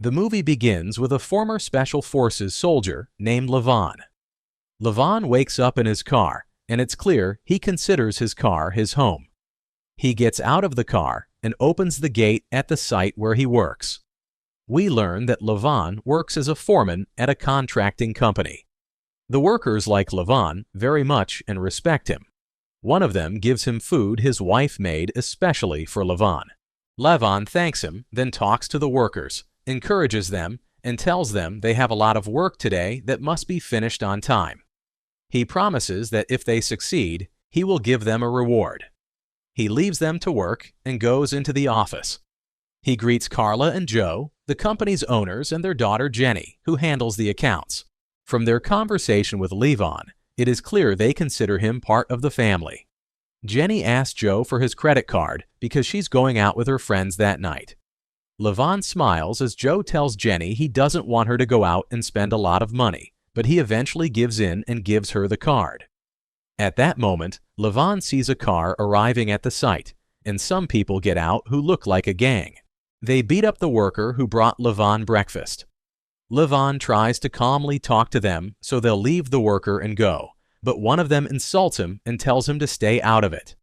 The movie begins with a former Special Forces soldier named Levon. Levon wakes up in his car, and it's clear he considers his car his home. He gets out of the car and opens the gate at the site where he works. We learn that Levon works as a foreman at a contracting company. The workers like Levon very much and respect him. One of them gives him food his wife made especially for Levon. Levon thanks him, then talks to the workers, encourages them, and tells them they have a lot of work today that must be finished on time. He promises that if they succeed, he will give them a reward. He leaves them to work and goes into the office. He greets Carla and Joe, the company's owners, and their daughter Jenny, who handles the accounts. From their conversation with Levon, it is clear they consider him part of the family. Jenny asks Joe for his credit card because she's going out with her friends that night. Levon smiles as Joe tells Jenny he doesn't want her to go out and spend a lot of money, but he eventually gives in and gives her the card. At that moment, Levon sees a car arriving at the site, and some people get out who look like a gang. They beat up the worker who brought Levon breakfast. Levon tries to calmly talk to them so they'll leave the worker and go, but one of them insults him and tells him to stay out of it.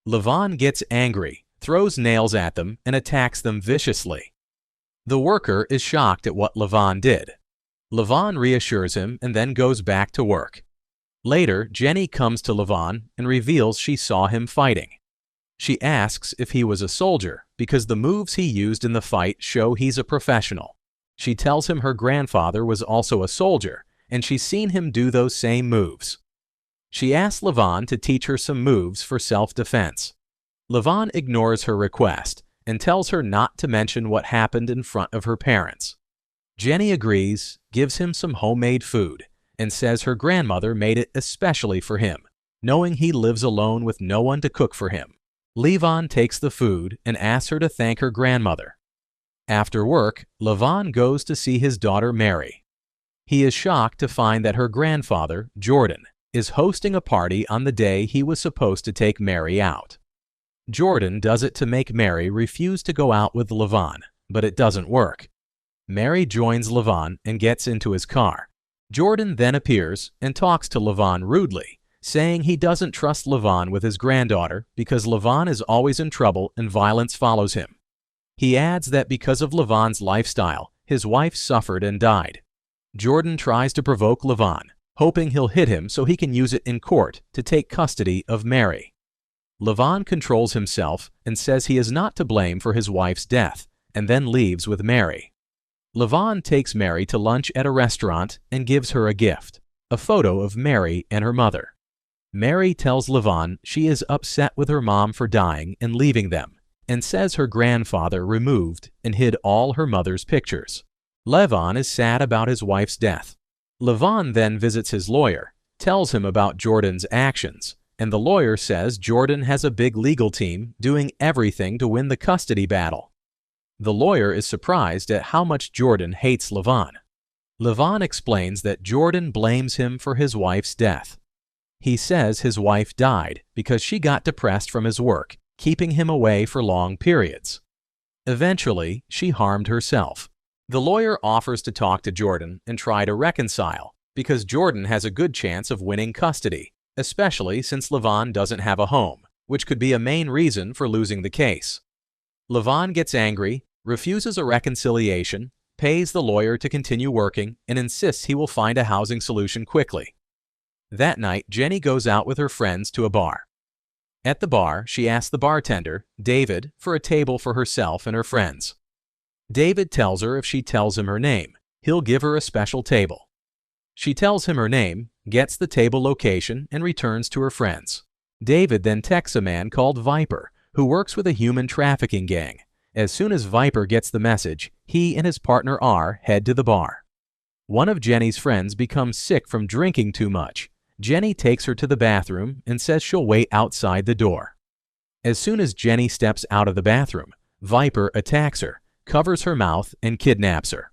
Levon gets angry, throws nails at them, and attacks them viciously. The worker is shocked at what Levon did. Levon reassures him and then goes back to work. Later, Jenny comes to Levon and reveals she saw him fighting. She asks if he was a soldier because the moves he used in the fight show he's a professional. She tells him her grandfather was also a soldier, and she's seen him do those same moves. She asks Levon to teach her some moves for self-defense. Levon ignores her request and tells her not to mention what happened in front of her parents. Jenny agrees, gives him some homemade food, and says her grandmother made it especially for him, knowing he lives alone with no one to cook for him. Levon takes the food and asks her to thank her grandmother. After work, Levon goes to see his daughter Mary. He is shocked to find that her grandfather, Jordan, is hosting a party on the day he was supposed to take Mary out. Jordan does it to make Mary refuse to go out with Levon, but it doesn't work. Mary joins Levon and gets into his car. Jordan then appears and talks to Levon rudely, saying he doesn't trust Levon with his granddaughter because Levon is always in trouble and violence follows him. He adds that because of Levon's lifestyle, his wife suffered and died. Jordan tries to provoke Levon, hoping he'll hit him so he can use it in court to take custody of Mary. Levon controls himself and says he is not to blame for his wife's death, and then leaves with Mary. Levon takes Mary to lunch at a restaurant and gives her a gift, a photo of Mary and her mother. Mary tells Levon she is upset with her mom for dying and leaving them, and says her grandfather removed and hid all her mother's pictures. Levon is sad about his wife's death. Levon then visits his lawyer, tells him about Jordan's actions, and the lawyer says Jordan has a big legal team doing everything to win the custody battle. The lawyer is surprised at how much Jordan hates Levon. Levon explains that Jordan blames him for his wife's death. He says his wife died because she got depressed from his work, keeping him away for long periods. Eventually, she harmed herself. The lawyer offers to talk to Jordan and try to reconcile because Jordan has a good chance of winning custody, especially since Levon doesn't have a home, which could be a main reason for losing the case. Levon gets angry, refuses a reconciliation, pays the lawyer to continue working, and insists he will find a housing solution quickly. That night, Jenny goes out with her friends to a bar. At the bar, she asks the bartender, David, for a table for herself and her friends. David tells her if she tells him her name, he'll give her a special table. She tells him her name, gets the table location, and returns to her friends. David then texts a man called Viper, who works with a human trafficking gang. As soon as Viper gets the message, he and his partner R head to the bar. One of Jenny's friends becomes sick from drinking too much. Jenny takes her to the bathroom and says she'll wait outside the door. As soon as Jenny steps out of the bathroom, Viper attacks her, covers her mouth, and kidnaps her.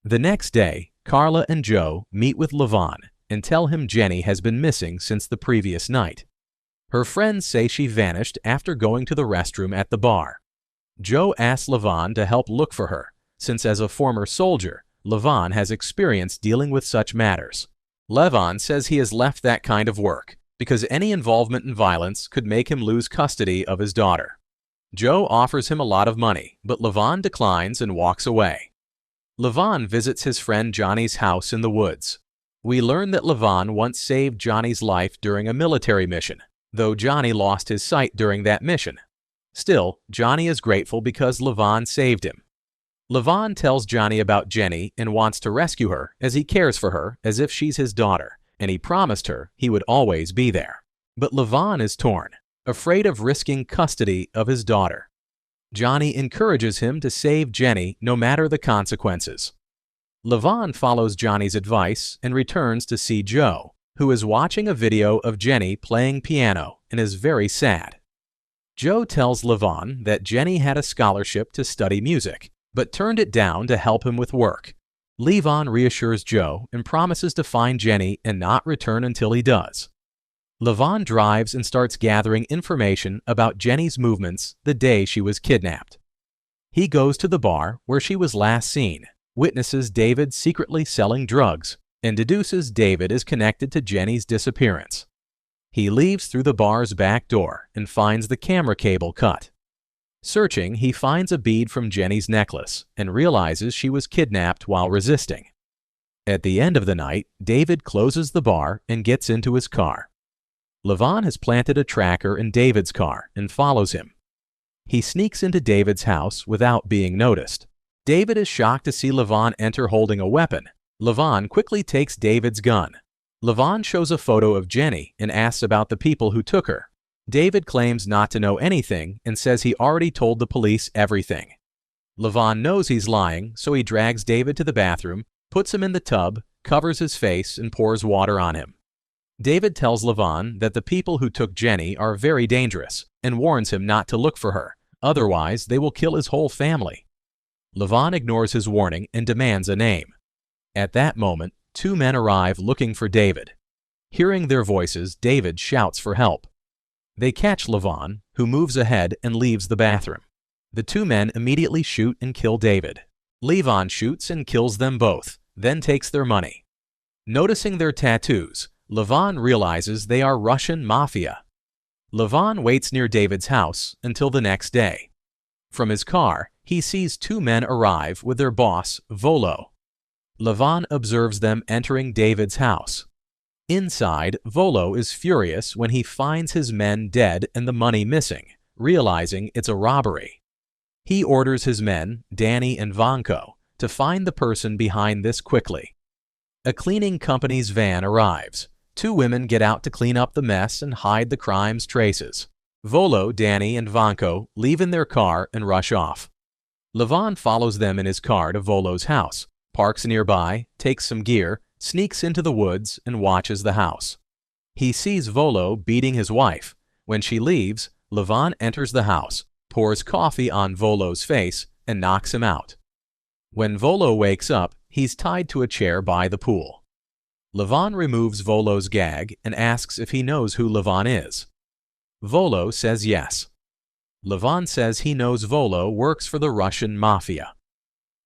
The next day, Carla and Joe meet with Levon and tell him Jenny has been missing since the previous night. Her friends say she vanished after going to the restroom at the bar. Joe asks Levon to help look for her, since as a former soldier, Levon has experience dealing with such matters. Levon says he has left that kind of work because any involvement in violence could make him lose custody of his daughter. Joe offers him a lot of money, but Levon declines and walks away. Levon visits his friend Johnny's house in the woods. We learn that Levon once saved Johnny's life during a military mission, though Johnny lost his sight during that mission. Still, Johnny is grateful because Levon saved him. Levon tells Johnny about Jenny and wants to rescue her as he cares for her as if she's his daughter, and he promised her he would always be there. But Levon is torn, afraid of risking custody of his daughter. Johnny encourages him to save Jenny no matter the consequences. Levon follows Johnny's advice and returns to see Joe, who is watching a video of Jenny playing piano and is very sad. Joe tells Levon that Jenny had a scholarship to study music, but turned it down to help him with work. Levon reassures Joe and promises to find Jenny and not return until he does. Levon drives and starts gathering information about Jenny's movements the day she was kidnapped. He goes to the bar where she was last seen, witnesses David secretly selling drugs, and deduces David is connected to Jenny's disappearance. He leaves through the bar's back door and finds the camera cable cut. Searching, he finds a bead from Jenny's necklace and realizes she was kidnapped while resisting. At the end of the night, David closes the bar and gets into his car. Levon has planted a tracker in David's car and follows him. He sneaks into David's house without being noticed. David is shocked to see Levon enter holding a weapon. Levon quickly takes David's gun. Levon shows a photo of Jenny and asks about the people who took her. David claims not to know anything and says he already told the police everything. Levon knows he's lying, so he drags David to the bathroom, puts him in the tub, covers his face, and pours water on him. David tells Levon that the people who took Jenny are very dangerous and warns him not to look for her, otherwise they will kill his whole family. Levon ignores his warning and demands a name. At that moment, two men arrive looking for David. Hearing their voices, David shouts for help. They catch Levon, who moves ahead and leaves the bathroom. The two men immediately shoot and kill David. Levon shoots and kills them both, then takes their money. Noticing their tattoos, Levon realizes they are Russian Mafia. Levon waits near David's house until the next day. From his car, he sees two men arrive with their boss, Volo. Levon observes them entering David's house. Inside, Volo is furious when he finds his men dead and the money missing, realizing it's a robbery. He orders his men, Danny and Vanko, to find the person behind this quickly. A cleaning company's van arrives. Two women get out to clean up the mess and hide the crime's traces. Volo, Danny, and Vanko leave in their car and rush off. Levon follows them in his car to Volo's house, parks nearby, takes some gear, sneaks into the woods, and watches the house. He sees Volo beating his wife. When she leaves, Levon enters the house, pours coffee on Volo's face, and knocks him out. When Volo wakes up, he's tied to a chair by the pool. Levon removes Volo's gag and asks if he knows who Levon is. Volo says yes. Levon says he knows Volo works for the Russian Mafia.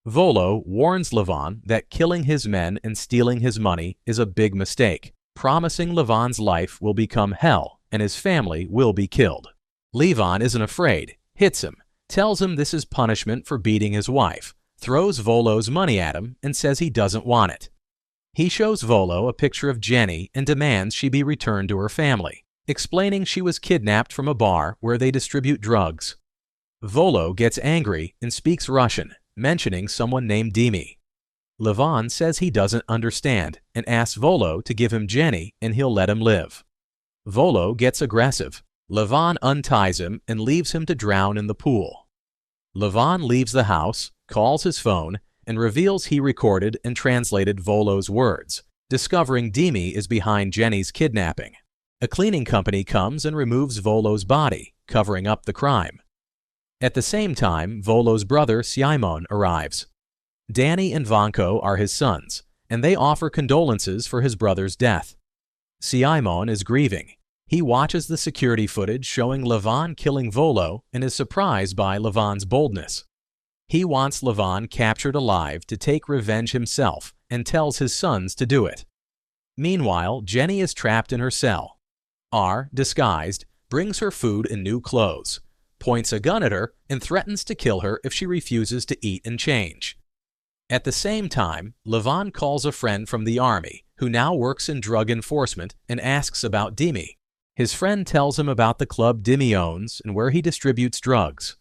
Volo warns Levon that killing his men and stealing his money is a big mistake, promising Levon's life will become hell and his family will be killed. Levon isn't afraid, hits him, tells him this is punishment for beating his wife, throws Volo's money at him, and says he doesn't want it. He shows Volo a picture of Jenny and demands she be returned to her family, explaining she was kidnapped from a bar where they distribute drugs. Volo gets angry and speaks Russian, mentioning someone named Dimi. Levon says he doesn't understand and asks Volo to give him Jenny and he'll let him live. Volo gets aggressive. Levon unties him and leaves him to drown in the pool. Levon leaves the house, calls his phone, and reveals he recorded and translated Volo's words, discovering Dimi is behind Jenny's kidnapping. A cleaning company comes and removes Volo's body, covering up the crime. At the same time, Volo's brother Simon arrives. Danny and Vanko are his sons, and they offer condolences for his brother's death. Simon is grieving. He watches the security footage showing Levon killing Volo and is surprised by Levon's boldness. He wants Levon captured alive to take revenge himself and tells his sons to do it. Meanwhile, Jenny is trapped in her cell. R, disguised, brings her food and new clothes, points a gun at her, and threatens to kill her if she refuses to eat and change. At the same time, Levon calls a friend from the army who now works in drug enforcement and asks about Dimi. His friend tells him about the club Dimi owns and where he distributes drugs.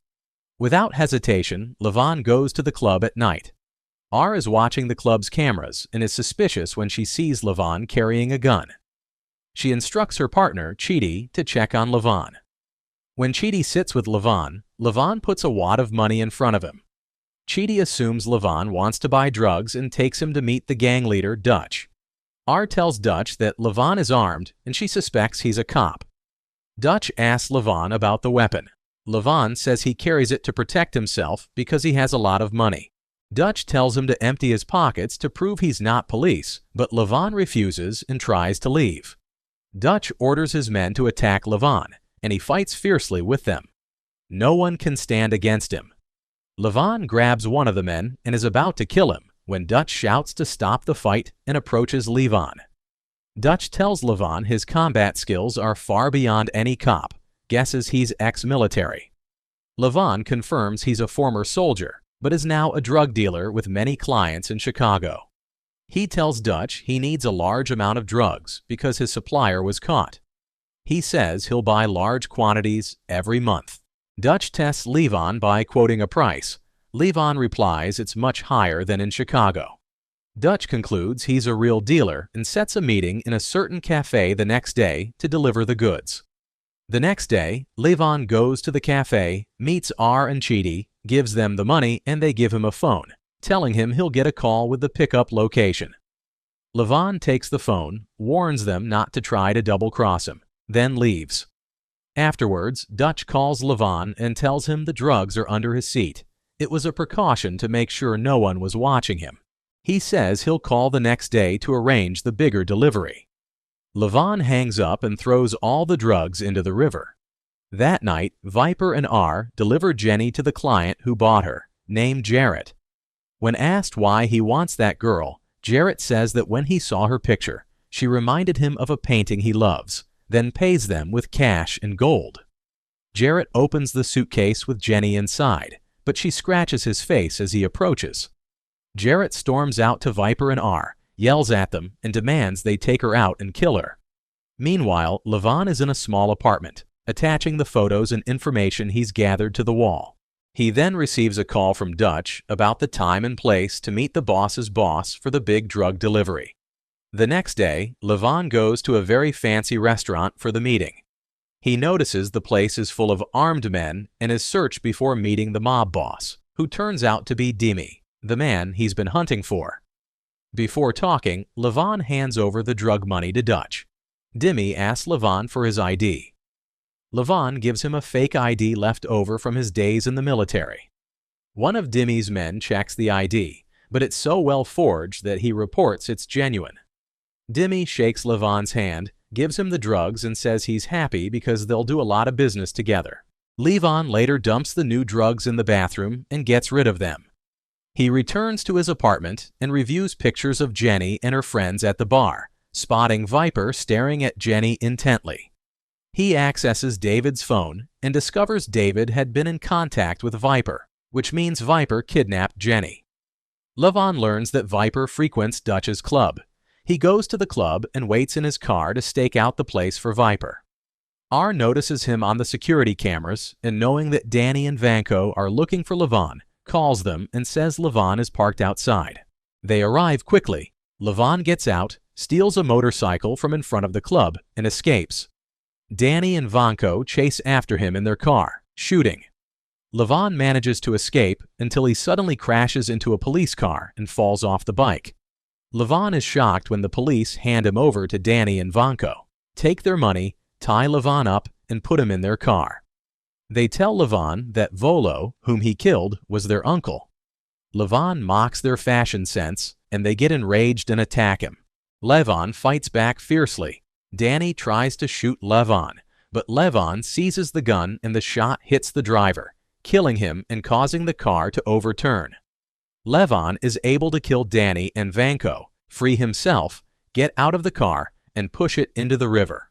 Without hesitation, Levon goes to the club at night. R is watching the club's cameras and is suspicious when she sees Levon carrying a gun. She instructs her partner, Chidi, to check on Levon. When Chidi sits with Levon, Levon puts a wad of money in front of him. Chidi assumes Levon wants to buy drugs and takes him to meet the gang leader, Dutch. R tells Dutch that Levon is armed and she suspects he's a cop. Dutch asks Levon about the weapon. Levon says he carries it to protect himself because he has a lot of money. Dutch tells him to empty his pockets to prove he's not police, but Levon refuses and tries to leave. Dutch orders his men to attack Levon, and he fights fiercely with them. No one can stand against him. Levon grabs one of the men and is about to kill him when Dutch shouts to stop the fight and approaches Levon. Dutch tells Levon his combat skills are far beyond any cop, guesses he's ex-military. Levon confirms he's a former soldier, but is now a drug dealer with many clients in Chicago. He tells Dutch he needs a large amount of drugs because his supplier was caught. He says he'll buy large quantities every month. Dutch tests Levon by quoting a price. Levon replies it's much higher than in Chicago. Dutch concludes he's a real dealer and sets a meeting in a certain cafe the next day to deliver the goods. The next day, Levon goes to the cafe, meets R and Chidi, gives them the money, and they give him a phone, telling him he'll get a call with the pickup location. Levon takes the phone, warns them not to try to double-cross him, then leaves. Afterwards, Dutch calls Levon and tells him the drugs are under his seat. It was a precaution to make sure no one was watching him. He says he'll call the next day to arrange the bigger delivery. Levon hangs up and throws all the drugs into the river. That night, Viper and R deliver Jenny to the client who bought her, named Jarrett. When asked why he wants that girl, Jarrett says that when he saw her picture, she reminded him of a painting he loves, then pays them with cash and gold. Jarrett opens the suitcase with Jenny inside, but she scratches his face as he approaches. Jarrett storms out to Viper and R, yells at them, and demands they take her out and kill her. Meanwhile, Levon is in a small apartment, attaching the photos and information he's gathered to the wall. He then receives a call from Dutch about the time and place to meet the boss's boss for the big drug delivery. The next day, Levon goes to a very fancy restaurant for the meeting. He notices the place is full of armed men and is searched before meeting the mob boss, who turns out to be Dimi, the man he's been hunting for. Before talking, Levon hands over the drug money to Dutch. Dimi asks Levon for his ID. Levon gives him a fake ID left over from his days in the military. One of Dimi's men checks the ID, but it's so well forged that he reports it's genuine. Dimi shakes Levon's hand, gives him the drugs, and says he's happy because they'll do a lot of business together. Levon later dumps the new drugs in the bathroom and gets rid of them. He returns to his apartment and reviews pictures of Jenny and her friends at the bar, spotting Viper staring at Jenny intently. He accesses David's phone and discovers David had been in contact with Viper, which means Viper kidnapped Jenny. Levon learns that Viper frequents Dutch's club. He goes to the club and waits in his car to stake out the place for Viper. R notices him on the security cameras, and knowing that Danny and Vanko are looking for Levon, calls them and says Levon is parked outside. They arrive quickly. Levon gets out, steals a motorcycle from in front of the club, and escapes. Danny and Vanko chase after him in their car, shooting. Levon manages to escape until he suddenly crashes into a police car and falls off the bike. Levon is shocked when the police hand him over to Danny and Vanko, take their money, tie Levon up, and put him in their car. They tell Levon that Volo, whom he killed, was their uncle. Levon mocks their fashion sense, and they get enraged and attack him. Levon fights back fiercely. Danny tries to shoot Levon, but Levon seizes the gun and the shot hits the driver, killing him and causing the car to overturn. Levon is able to kill Danny and Vanko, free himself, get out of the car, and push it into the river.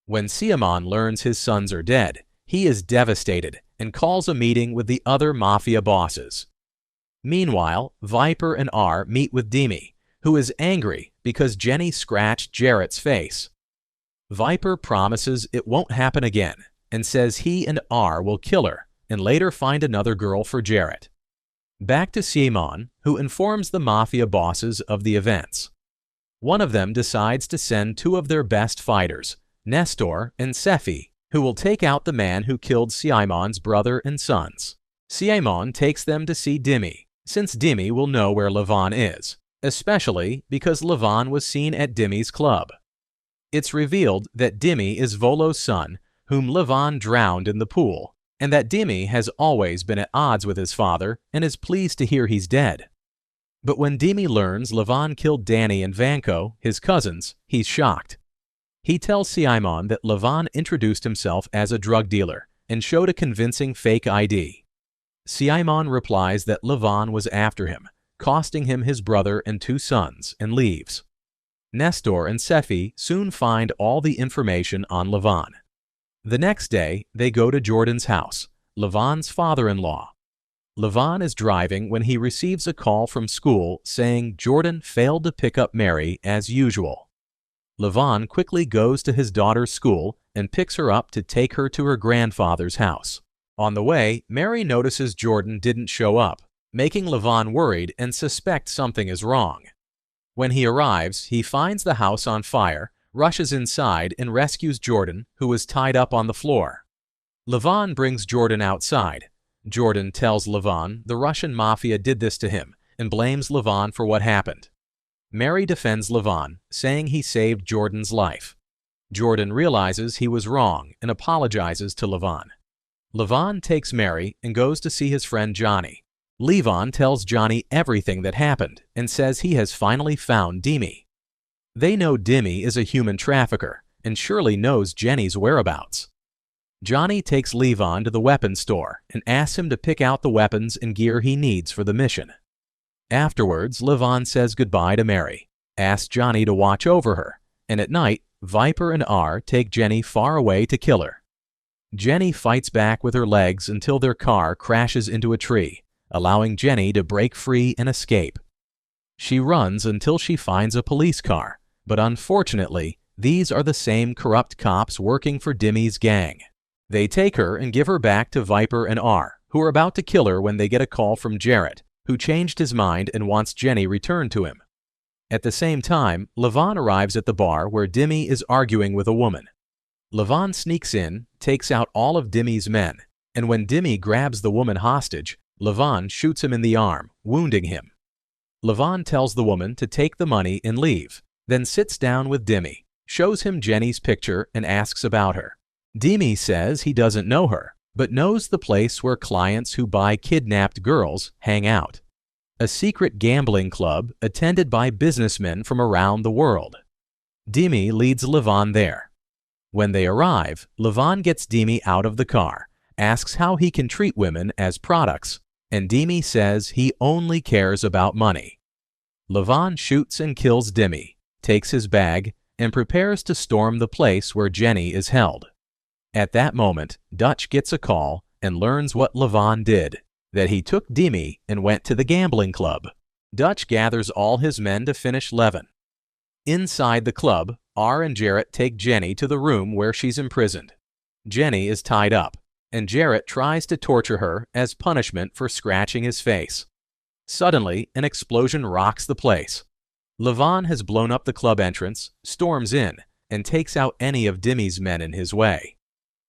When Siamon learns his sons are dead, he is devastated and calls a meeting with the other Mafia bosses. Meanwhile, Viper and R meet with Demi, who is angry because Jenny scratched Jarrett's face. Viper promises it won't happen again and says he and R will kill her and later find another girl for Jarrett. Back to Siamon, who informs the Mafia bosses of the events. One of them decides to send two of their best fighters, Nestor and Sefi, who will take out the man who killed Siamon's brother and sons. Siamon takes them to see Demi, since Demi will know where Levon is, especially because Levon was seen at Demi's club. It's revealed that Demi is Volo's son, whom Levon drowned in the pool, and that Demi has always been at odds with his father and is pleased to hear he's dead. But when Demi learns Levon killed Danny and Vanko, his cousins, he's shocked. He tells Siamon that Levon introduced himself as a drug dealer and showed a convincing fake ID. Siamon replies that Levon was after him, costing him his brother and two sons, and leaves. Nestor and Sefi soon find all the information on Levon. The next day, they go to Jordan's house, Levon's father-in-law. Levon is driving when he receives a call from school saying Jordan failed to pick up Mary as usual. Levon quickly goes to his daughter's school and picks her up to take her to her grandfather's house. On the way, Mary notices Jordan didn't show up, making Levon worried and suspect something is wrong. When he arrives, he finds the house on fire, rushes inside and rescues Jordan, who was tied up on the floor. Levon brings Jordan outside. Jordan tells Levon the Russian Mafia did this to him and blames Levon for what happened. Mary defends Levon, saying he saved Jordan's life. Jordan realizes he was wrong and apologizes to Levon. Levon takes Mary and goes to see his friend Johnny. Levon tells Johnny everything that happened and says he has finally found Demi. They know Demi is a human trafficker and surely knows Jenny's whereabouts. Johnny takes Levon to the weapons store and asks him to pick out the weapons and gear he needs for the mission. Afterwards, Levon says goodbye to Mary, asks Johnny to watch over her, and at night, Viper and R take Jenny far away to kill her. Jenny fights back with her legs until their car crashes into a tree, allowing Jenny to break free and escape. She runs until she finds a police car, but unfortunately, these are the same corrupt cops working for Demi's gang. They take her and give her back to Viper and R, who are about to kill her when they get a call from Jarrett, who changed his mind and wants Jenny returned to him. At the same time, Levon arrives at the bar where Demi is arguing with a woman. Levon sneaks in, takes out all of Demi's men, and when Demi grabs the woman hostage, Levon shoots him in the arm, wounding him. Levon tells the woman to take the money and leave, then sits down with Demi, shows him Jenny's picture, and asks about her. Demi says he doesn't know her, but knows the place where clients who buy kidnapped girls hang out. A secret gambling club attended by businessmen from around the world. Demi leads Levon there. When they arrive, Levon gets Demi out of the car, asks how he can treat women as products, and Demi says he only cares about money. Levon shoots and kills Demi, takes his bag, and prepares to storm the place where Jenny is held. At that moment, Dutch gets a call and learns what Levon did, that he took Demi and went to the gambling club. Dutch gathers all his men to finish Levon. Inside the club, R and Jarrett take Jenny to the room where she's imprisoned. Jenny is tied up, and Jarrett tries to torture her as punishment for scratching his face. Suddenly, an explosion rocks the place. Levon has blown up the club entrance, storms in, and takes out any of Demi's men in his way.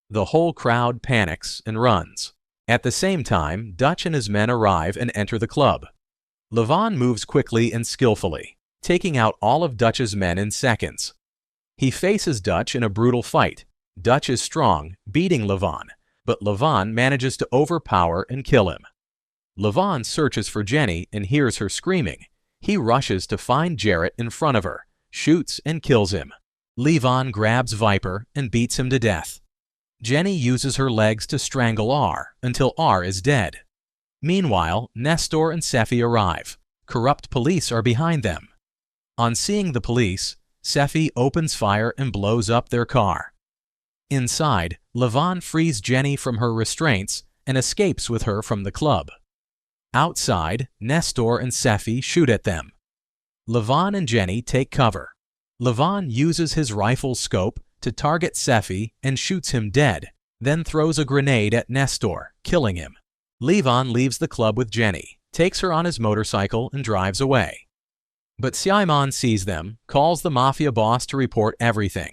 The whole crowd panics and runs. At the same time, Dutch and his men arrive and enter the club. Levon moves quickly and skillfully, taking out all of Dutch's men in seconds. He faces Dutch in a brutal fight. Dutch is strong, beating Levon, but Levon manages to overpower and kill him. Levon searches for Jenny and hears her screaming. He rushes to find Jarrett in front of her, shoots and kills him. Levon grabs Viper and beats him to death. Jenny uses her legs to strangle R until R is dead. Meanwhile, Nestor and Sefi arrive. Corrupt police are behind them. On seeing the police, Sefi opens fire and blows up their car. Inside, Lavon frees Jenny from her restraints and escapes with her from the club. Outside, Nestor and Sefi shoot at them. Lavon and Jenny take cover. Lavon uses his rifle scope to target Sefi and shoots him dead, then throws a grenade at Nestor, killing him. Lavon leaves the club with Jenny, takes her on his motorcycle and drives away. But Simon sees them, calls the Mafia boss to report everything.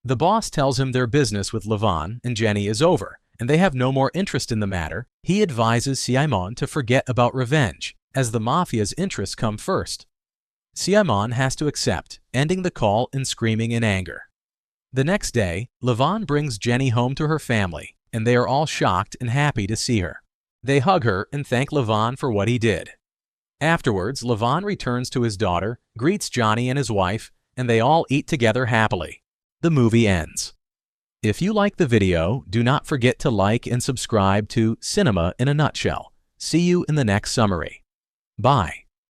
The boss tells him their business with Lavon and Jenny is over, and they have no more interest in the matter. He advises Simon to forget about revenge, as the Mafia's interests come first. Simon has to accept, ending the call and screaming in anger. The next day, Lavon brings Jenny home to her family, and they are all shocked and happy to see her. They hug her and thank Lavon for what he did. Afterwards, Lavon returns to his daughter, greets Johnny and his wife, and they all eat together happily. The movie ends. If you like the video, do not forget to like and subscribe to Cinema in a Nutshell. See you in the next summary. Bye.